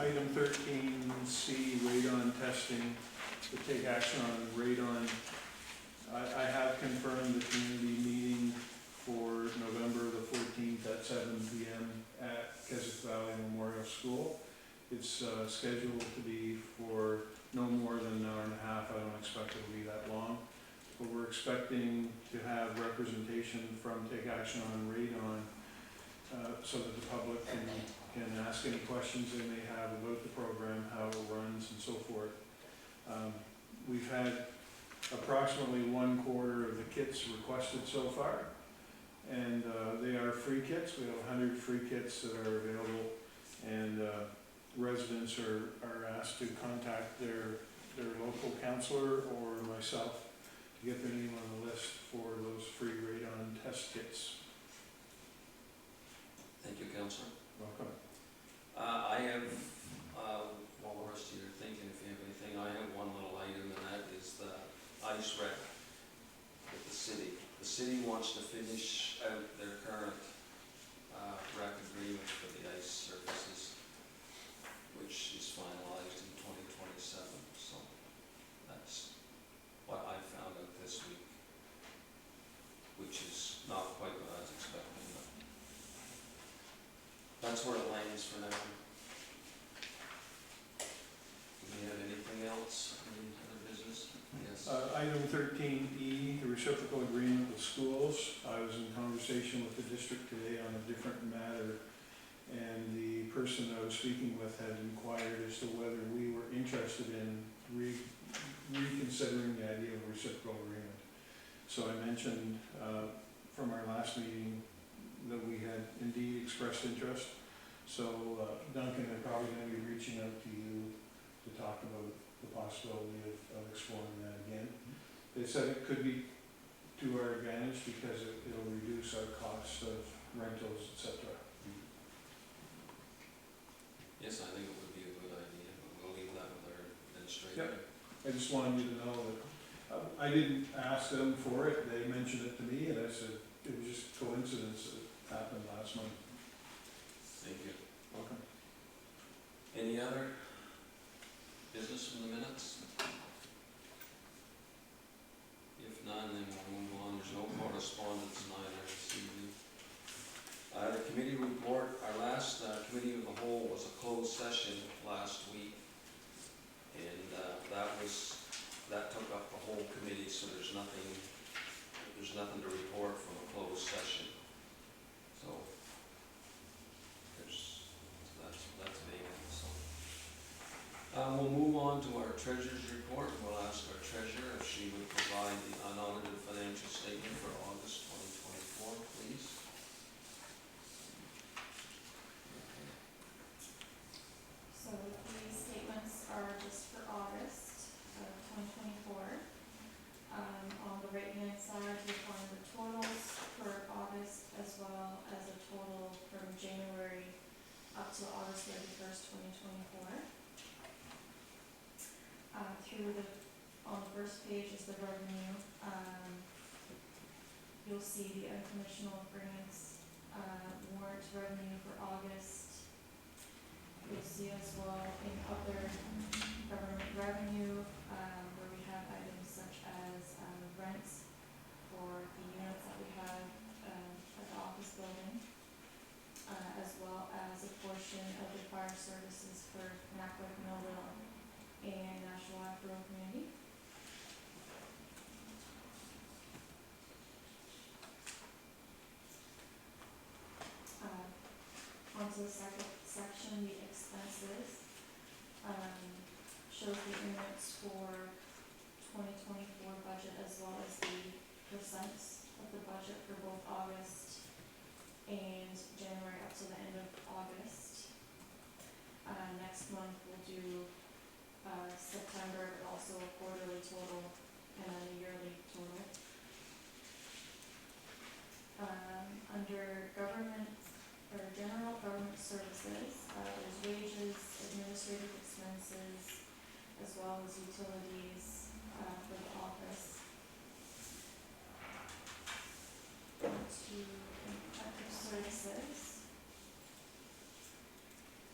Item 13C, radon testing, to take action on radon. I have confirmed the community meeting for November the 14th at 7 p.m. at Keswick Valley Memorial School. It's scheduled to be for no more than an hour and a half. I don't expect it'll be that long. But we're expecting to have representation from Take Action on Radon so that the public can ask any questions they may have about the program, how it runs, and so forth. We've had approximately 1/4 of the kits requested so far, and they are free kits. We have 100 free kits that are available, and residents are asked to contact their local counselor or myself to get their name on the list for those free radon test kits. Thank you, Councillor. Welcome. I have, while the rest of you are thinking, if you have anything, I have one little item, and that is the ice rec with the city. The city wants to finish out their current rec agreement for the ice services, which is finalized in 2027. So that's what I found out this week, which is not quite what I was expecting, but that's where it lands for now. Do we have anything else? Any other business? Yes. Item 13E, the reciprocal agreement with schools. I was in conversation with the district today on a different matter, and the person I was speaking with had inquired as to whether we were interested in reconsidering the idea of a reciprocal agreement. So I mentioned from our last meeting that we had indeed expressed interest. So Duncan are probably going to be reaching out to you to talk about the possibility of exploring that again. They said it could be to our advantage because it'll reduce our cost of rentals, etc. Yes, I think it would be a good idea, but we'll leave that with our administrator. Yep. I just wanted you to know that I didn't ask them for it. They mentioned it to me, and I said it was just coincidence that it happened last month. Thank you. Welcome. Any other business from the minutes? If none, then we'll move on. There's no correspondence neither this evening. The committee report, our last committee of the whole was a closed session last week, and that took up the whole committee, so there's nothing to report from a closed session. So that's vacant. So we'll move on to our treasurer's report. We'll ask our treasurer if she would provide the unaudited financial statement for August 2024, please. So these statements are just for August of 2024. On the right-hand side, you find the totals for August as well as a total from January up to August 31st, 2024. On the first page is the revenue. You'll see the unconditional grants warrant revenue for August. You'll see as well in other government revenue where we have items such as rents for the units that we have at the office building, as well as a portion of the fire services for Nackwick, Millville, and National Afro Community. Onto the second section, the expenses, shows the units for 2024 budget as well as the percents of the budget for both August and January up to the end of August. Next month we'll do September, but also a quarterly total and then a yearly total. Under government or general government services, there's wages, administrative expenses, as well as utilities for the office. To effective services,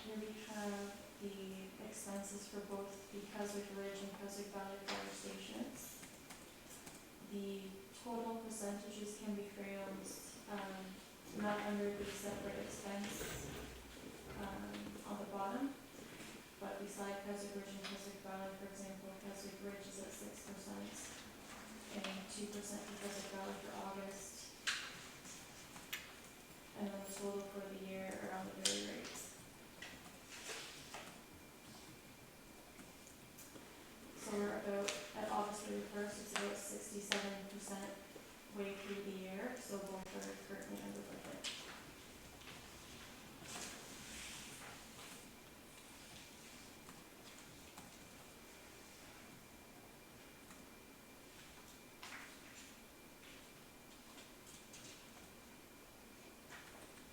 here we have the expenses for both the Keswick Ridge and Keswick Valley fire stations. The total percentages can be found, not under the separate expense, on the bottom, but beside Keswick Ridge and Keswick Valley, for example, Keswick Ridge is at 6% and 2% for Keswick Valley for August. And then the total for the year are on the very rates. So we're about, at August 31st, it's about 67% way through the year, so both are currently under budget.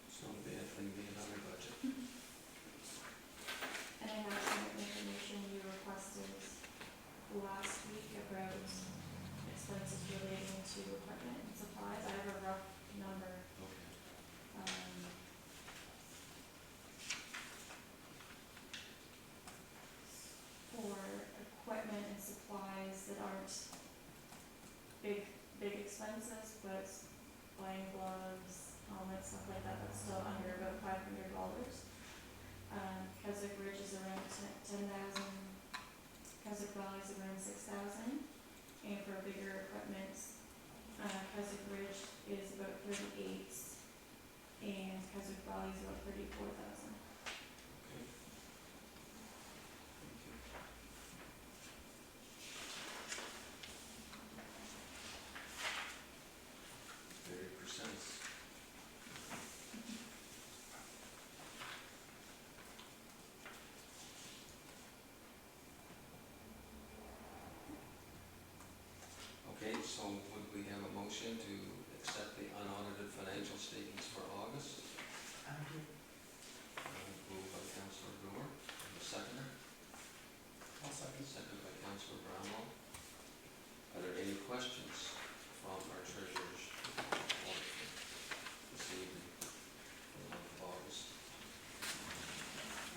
It's not a bad thing being under budget. And I have some information you requested last week about expenses relating to equipment and supplies. I have a rough number. Okay. For equipment and supplies that aren't big expenses, but buying gloves, helmets, stuff like that, that's still under about $500. Keswick Ridge is around 10,000, Keswick Valley is around 6,000, and for bigger equipment, Keswick Ridge is about 38, and Keswick Valley is about 34,000. Okay. Thank you. 30%. Okay, so would we have a motion to accept the unaudited financial statements for August? Moved by Councillor Brewer, and the seconder? I'll second. Seconded by Councillor Brownlow. Are there any questions from our treasurer's report this evening for the month of August?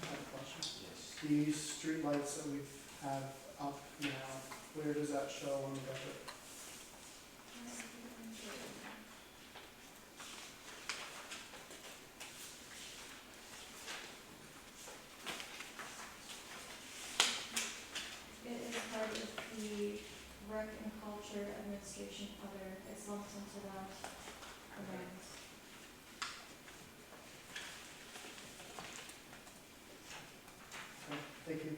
I have a question. Yes. The street lights that we have up now, where does that show on the budget? It is part of the Rec and Culture Administration other, it's lumped into that amount. Okay, thank you.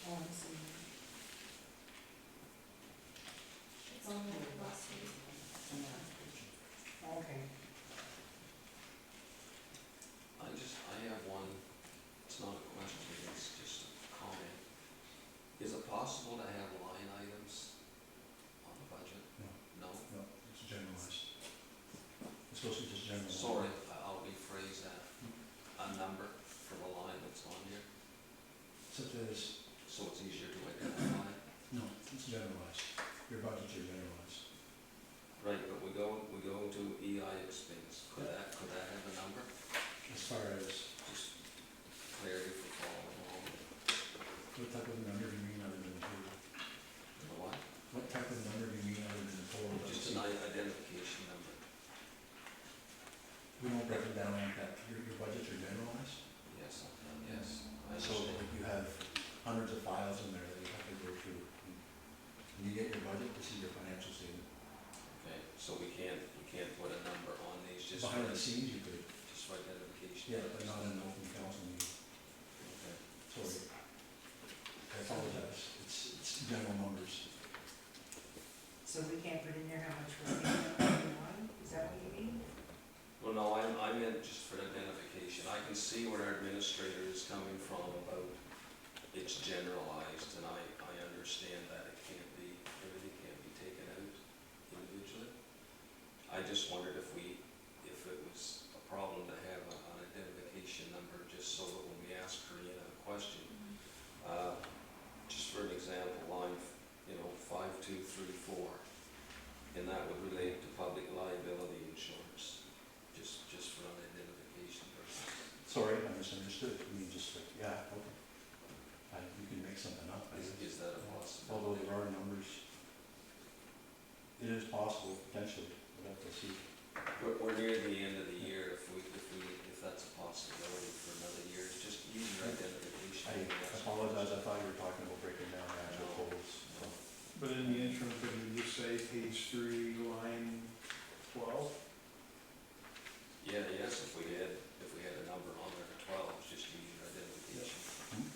Oh, I see. It's on the last page. Okay. I have one, it's not a question, it's just a comment. Is it possible to have line items on the budget? No. No? No, it's generalized. It's supposed to be just general. Sorry, I'll rephrase that. A number for the line that's on here, Such as, so it's easier to identify. no, it's generalized. Your budgets are generalized. Right, but we go to EI expense, could that have a number? As far as, Just clarity for following along. what type of number do you mean other than the total? You know what? What type of number do you mean other than the total? Just an identification number. We don't break it down like that. Your budgets are generalized. Yes, yes, I So understand. if you have hundreds of files in there that you have to go through, when you get your budget, this is your financial statement. Okay, so we can't put a number on these, just for, Behind the scenes, you could, just for identification. yeah, but not in an open council meeting. Okay. Sorry. I apologize. It's general numbers. So we can't put in there how much we're paying on, is that what you mean? Well, no, I meant just for identification. I can see where our administrator is coming from about it's generalized, and I understand that everything can't be taken out individually. I just wondered if it was a problem to have an identification number, just so that when we ask Karina a question, just for an example, line, 5234, and that would relate to public liability insurance, just for an identification. misunderstood. I mean, just like, yeah, okay. You can make something up. I guess. Is that a possibility? Although there are numbers, it is possible, potentially, we'll have to see. We're near the end of the year, if that's a possibility for another year, it's just use your identification. I apologize, I thought you were talking about breaking down the actual totals, so. But in the interim, could we just say page 3, line 12? Yeah, yes, if we had a number on there, 12, just use your identification. Hmm?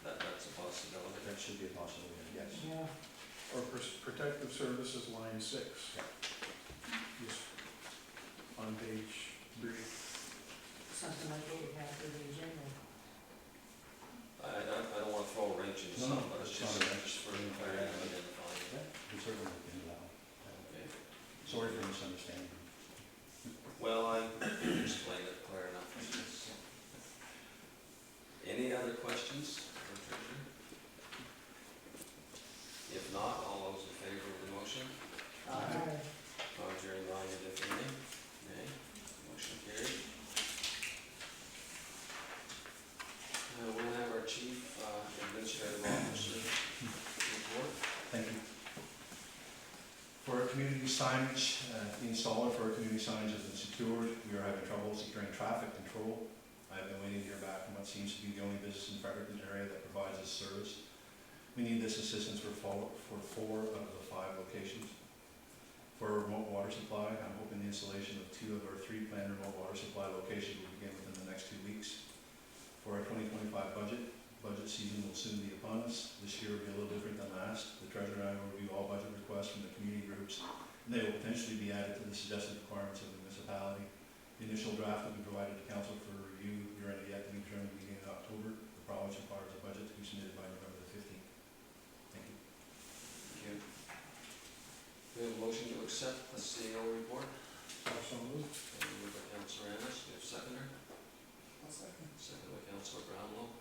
That's a possibility. That should be a possibility, yes. Yeah. Or protective services, line 6? Yeah. Just on page 3. Something like what we have for the agenda. I don't wanna throw a wrench in No, no, something, but it's it's not just, a wrench. just for clarity of identifying. Yeah, we certainly look into that one. Okay. Sorry for misunderstanding. Well, I didn't explain it clear enough. Any other questions for Treasurer? If not, all those in favor of the motion? Contrary minded, if any? Nay. Motion carried. We'll have our Chief Administrative Officer report. Thank you. For our community signage, the installer for our community signage has been secured. We are having trouble securing traffic control. I've been waiting to hear back from what seems to be the only business in Fredericton area that provides this service. We need this assistance for 4 out of the 5 locations. For our remote water supply, I'm hoping the installation of 2 of our 3 planned remote water supply locations will begin within the next 2 weeks. For our 2025 budget season will soon be upon us. This year will be a little different than last. The treasurer and I will review all budget requests from the community groups, and they will potentially be added to the suggested requirements of the municipality. The initial draft will be provided to council for review. You're ready yet to be determined beginning in October. The province requires a budget to be submitted by November the 15th. Thank you. Thank you. We have a motion to accept the CEO report. Also moved. Moved by Councilor Ennis, we have seconder. I'll second. Second by Councilor Brownlow.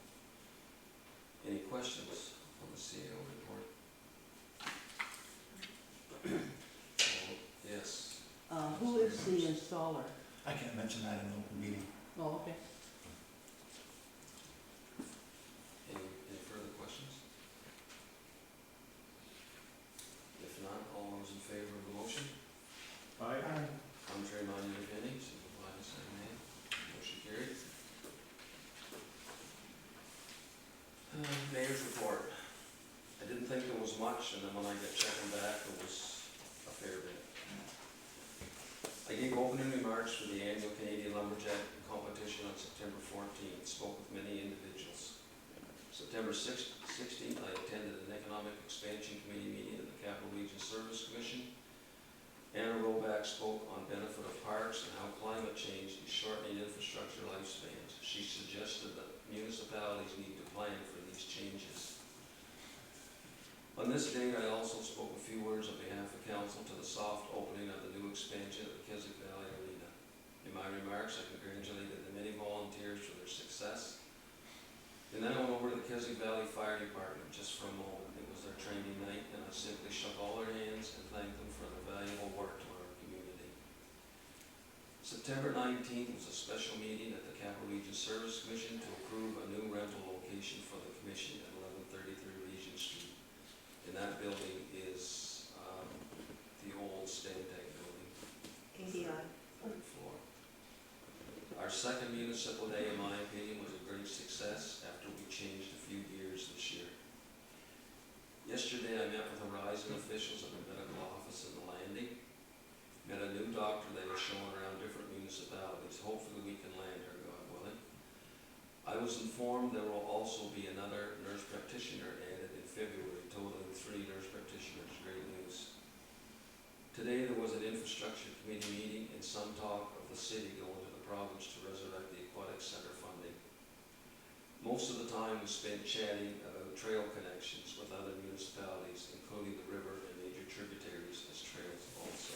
Any questions on the CEO report? Yes. Who is the installer? I can't mention that in an open meeting. Oh, okay. Any further questions? If not, all those in favor of the motion? Aye. Contrary minded, if any, signify by saying nay. Motion carried. Mayor's report. I didn't think there was much, and then when I got checking back, there was a fair bit. I gave opening remarks for the annual Canadian Lumberjack competition on September 14th, spoke with many individuals. September 16th, I attended an Economic Expansion Committee meeting at the Capital Region Service Commission. Anna Roback spoke on benefit of parks and how climate change is shortening infrastructure lifespans. She suggested that municipalities need to plan for these changes. On this date, I also spoke a few words on behalf of council to the soft opening of the new expansion of the Keswick Valley Arena. In my remarks, I congratulated the many volunteers for their success. And then I went over to the Keswick Valley Fire Department just for a moment. It was their training night, and I simply shook all their hands and thanked them for their valuable work to our community. September 19th was a special meeting at the Capital Region Service Commission to approve a new rental location for the commission at 1133 Regent Street. And that building is the old Stantec building. ADI. Third floor. Our second municipal day, in my opinion, was a great success after we changed a few gears this year. Yesterday, I met with Horizon officials at the medical office in the landing. Met a new doctor that is showing around different municipalities. Hopefully we can land her, God willing. I was informed there will also be another nurse practitioner added in February, totaling 3 nurse practitioners. Great news. Today there was an infrastructure committee meeting and some talk of the city going to the province to resurrect the aquatic center funding. Most of the time we spent chatting about trail connections with other municipalities, including the river and major tributaries as trails also.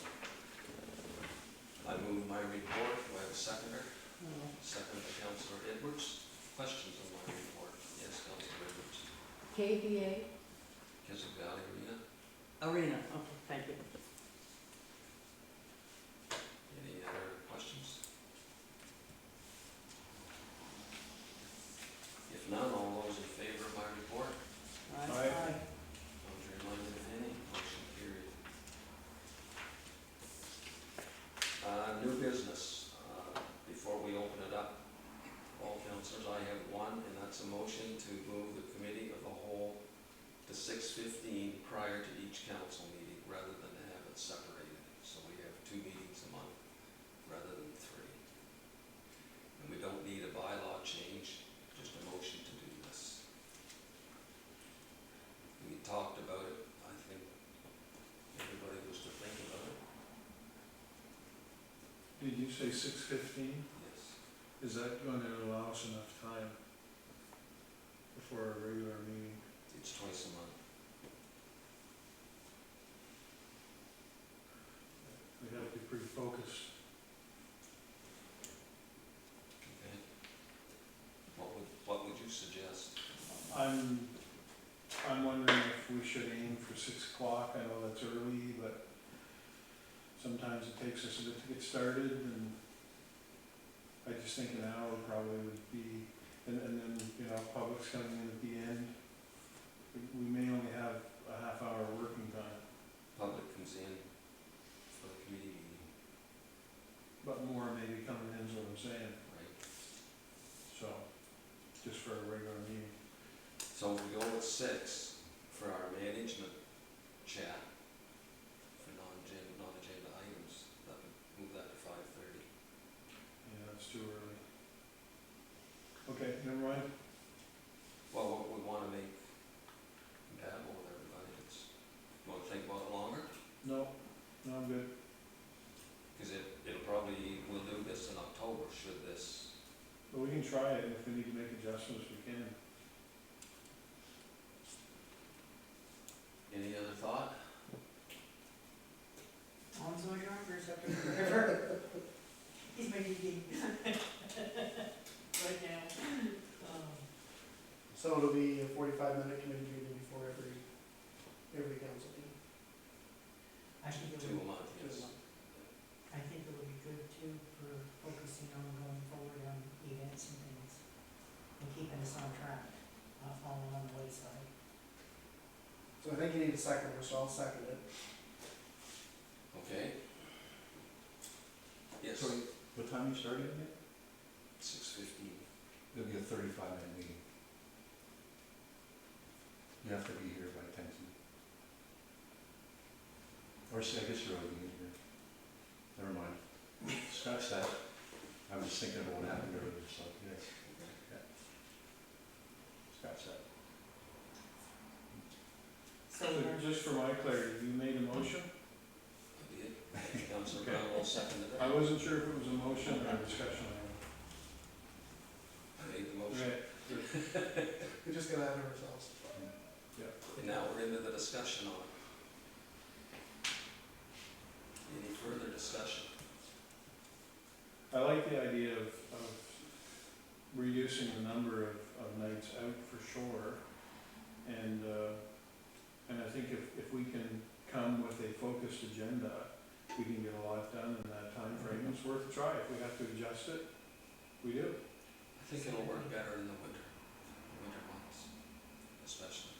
I move my report. Do I have a seconder? Second by Councilor Edwards. Questions on my report? Yes, Councilor Edwards. KVA Keswick Valley Arena. Arena, okay, thank you. Any other questions? new business, before we open it up, all councilors, I have one, and that's a motion to move the committee of the whole to 6:15 prior to each council meeting, rather than to have it separated. So we have 2 meetings a month, rather than 3. And we don't need a bylaw change, just a motion to do this. We talked about it, I think everybody was to think about it. Did you say 6:15? Yes. Is that going to allow us enough time before our regular meeting? It's twice a month. We have to be pretty focused. Okay. What would you suggest? I'm wondering if we should aim for 6 o'clock. I know that's early, but sometimes it takes us a bit to get started, and I just think an hour probably would be, and then, you know, public's coming in at the end. We may only have a half hour working time, Public comes in for the committee meeting, but more maybe coming in is what I'm saying, right? so, just for a regular meeting. So if we go with 6 for our management chat for non-agenda items, that would move that to 5:30. Yeah, it's too early. Okay, never mind. Well, what we want to make compatible with everybody, you want to think about it longer? No, I'm good. Because it'll probably, we'll do this in October, should this, But we can try it, and if we need to make adjustments, we can. any other thought? On so younger, September, whatever. He's making game. Right now. So it'll be a 45-minute committee meeting before every council meeting. I think it 2 would, a month, yes. I think it would be good too for focusing on going forward on events and things. And keeping us on track, not falling on the wayside. So I think you need a seconder, so I'll second it. Okay? Yes, So, what time you starting again? 6:15. It'll be a 35-minute meeting. You have to be here by 10 to. Or I guess you're already in here. Never mind. Scratch that. I was just thinking of what happened earlier, so, yes. Yeah. Scratch that. So So we're, just for my clarity, you made a motion? I did. Councilor Brown will second it. I wasn't sure if it was a motion or a discussion item. I made the motion. Okay, We just got ahead of ourselves. And now we're into the discussion on it. Any further discussion? I like the idea of reducing the number of nights out for sure. And I think if we can come with a focused agenda, we can get a lot done in that time frame. It's worth a try. If we have to adjust it, we do. I think it'll work better in the winter months, especially.